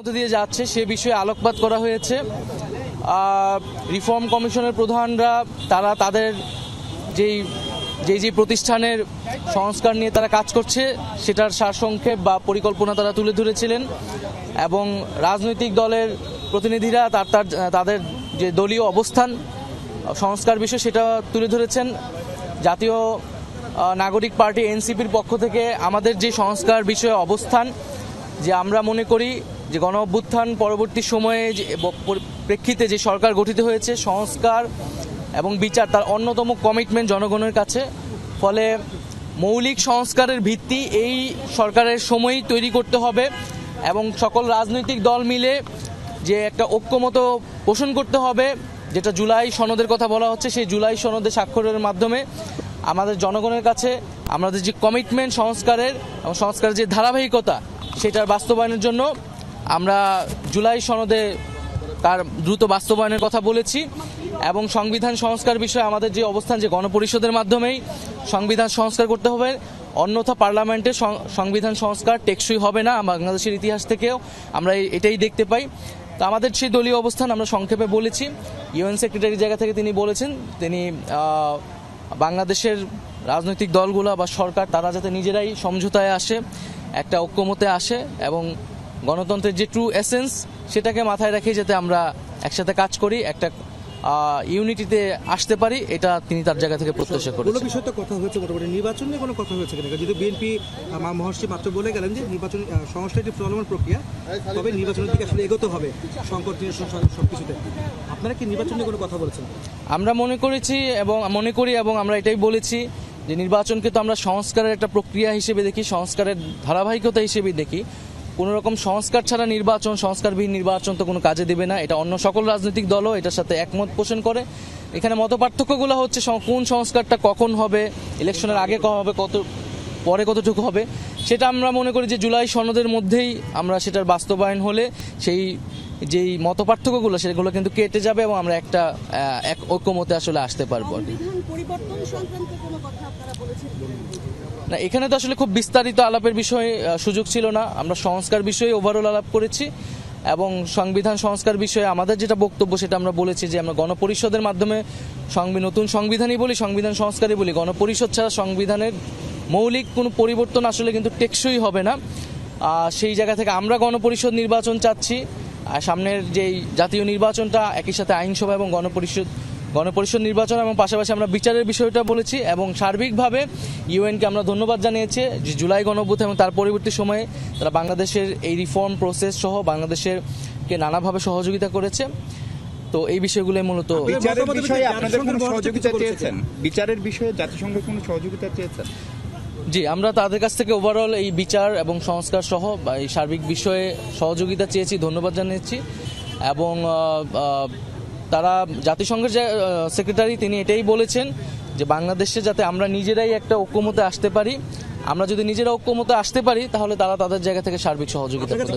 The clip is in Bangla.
মধ্যে দিয়ে যাচ্ছে সে বিষয়ে আলোকপাত করা হয়েছে। রিফর্ম কমিশনের প্রধানরা তারা তাদের যেই প্রতিষ্ঠানের সংস্কার নিয়ে তারা কাজ করছে সেটার সারসংক্ষেপ বা পরিকল্পনা তারা তুলে ধরেছিলেন, এবং রাজনৈতিক দলের প্রতিনিধিরা তাদের যে দলীয় অবস্থান সংস্কার বিষয় সেটা তুলে ধরেছেন। জাতীয় নাগরিক পার্টি এনসিপির পক্ষ থেকে আমাদের যে সংস্কার বিষয়ে অবস্থান, যে আমরা মনে করি যে গণ অভ্যুত্থান পরবর্তী সময়ে যে প্রেক্ষিতে যে সরকার গঠিত হয়েছে, সংস্কার এবং বিচার তার অন্যতম কমিটমেন্ট জনগণের কাছে। ফলে মৌলিক সংস্কারের ভিত্তি এই সরকারের সময়ই তৈরি করতে হবে, এবং সকল রাজনৈতিক দল মিলে যে একটা ঐক্যমত পোষণ করতে হবে, যেটা জুলাই সনদের কথা বলা হচ্ছে, সেই জুলাই সনদে স্বাক্ষরের মাধ্যমে আমাদের জনগণের কাছে আমাদের যে কমিটমেন্ট সংস্কারের এবং সংস্কারের যে ধারাবাহিকতা সেটার বাস্তবায়নের জন্য আমরা জুলাই সনদে তার দ্রুত বাস্তবায়নের কথা বলেছি। এবং সংবিধান সংস্কার বিষয়ে আমাদের যে অবস্থান, যে গণপরিষদের মাধ্যমেই সংবিধান সংস্কার করতে হবে, অন্যথা পার্লামেন্টে সংবিধান সংস্কার টেকসই হবে না। বাংলাদেশের ইতিহাস থেকেও আমরা এটাই দেখতে পাই। তো আমাদের সেই দলীয় অবস্থান আমরা সংক্ষেপে বলেছি। ইউএন সেক্রেটারির জায়গা থেকে তিনি বলেছেন তিনি বাংলাদেশের রাজনৈতিক দলগুলো বা সরকার তারা যাতে নিজেরাই সমঝোতায় আসে, একটা ঐক্যমতে আসে, এবং গণতন্ত্রের যে ট্রু এসেন্স সেটাকে মাথায় রেখে যাতে আমরা একসাথে কাজ করি, একটা ইউনিটিতে আসতে পারি, এটা তিনি তার জায়গা থেকে প্রত্যাশা করেছেন। বিষয় তো কথা হয়েছে, মোটামুটি নির্বাচন নিয়ে কোনো কথা হয়েছে কিনা? যদি বিএনপি মহর্ষি মাত্র বলে গেলেন যে নির্বাচন সংস্কার একটি চলমান প্রক্রিয়া, তবে নির্বাচনের দিকে আসলে এগোতে হবে সংকট নিয়ে সবকিছুতে। আপনারা কি নির্বাচন নিয়ে কোনো কথা বলেছেন? আমরা মনে করি এবং আমরা এটাই বলেছি যে নির্বাচনকে তো আমরা সংস্কারের একটা প্রক্রিয়া হিসেবে দেখি, সংস্কারের ধারাবাহিকতা হিসেবে দেখি। কোনো রকম সংস্কার ছাড়া নির্বাচন, সংস্কারবিহীন নির্বাচন তো কোনো কাজে দেবে না। এটা অন্য সকল রাজনৈতিক দলও এটার সাথে একমত পোষণ করে। এখানে মতপার্থক্যগুলো হচ্ছে কোন সংস্কারটা কখন হবে, ইলেকশনের আগে কখন হবে, পরে কতটুকু হবে, সেটা আমরা মনে করি যে জুলাই সনদের মধ্যেই আমরা সেটার বাস্তবায়ন হলে সেই যেই মতপার্থক্যগুলো সেগুলো কিন্তু কেটে যাবে, এবং আমরা এক ঐক্যমতে আসলে আসতে পারবো। না, এখানে তো আসলে খুব বিস্তারিত আলাপের বিষয়ে সুযোগ ছিল না। আমরা সংস্কার বিষয়ে ওভারঅল আলাপ করেছি, এবং সংবিধান সংস্কার বিষয়ে আমাদের যেটা বক্তব্য সেটা আমরা বলেছি যে আমরা গণপরিষদের মাধ্যমে নতুন সংবিধানই বলি, সংবিধান সংস্কারই বলি। গণপরিষদ ছাড়া সংবিধানের মৌলিক কোনো পরিবর্তন আসলে কিন্তু টেকসই হবে না। সেই জায়গা থেকে আমরা গণপরিষদ নির্বাচন চাচ্ছি, সামনের যেই জাতীয় নির্বাচনটা একই সাথে আইনসভা এবং গণপরিষদ নির্বাচন, এবং পাশাপাশি আমরা বিচারের বিষয়টা বলেছি। এবং সার্বিকভাবে ইউএনকে আমরা ধন্যবাদ জানিয়েছি যে জুলাই গণঅভ্যুত্থান এবং তার পরবর্তী সময়ে তারা বাংলাদেশের এই রিফর্ম প্রসেস সহ বাংলাদেশকে নানাভাবে সহযোগিতা করেছে। তো এই বিষয়গুলো মূলত বিচারের বিষয়ে জাতিসংঘ কোনো সহযোগিতা চেয়েছেন? জি, আমরা তাদের কাছ থেকে ওভারঅল এই বিচার এবং সংস্কার সহ এই সার্বিক বিষয়ে সহযোগিতা চেয়েছি, ধন্যবাদ জানিয়েছি। এবং তারা জাতিসংঘের যে সেক্রেটারি তিনি এটাই বলেছেন যে বাংলাদেশে যাতে আমরা নিজেরাই একটা ঐক্যমতে আসতে পারি, আমরা যদি নিজেরা ঐক্যমতে আসতে পারি তাহলে তারা তাদের জায়গা থেকে সার্বিক সহযোগিতা করবে।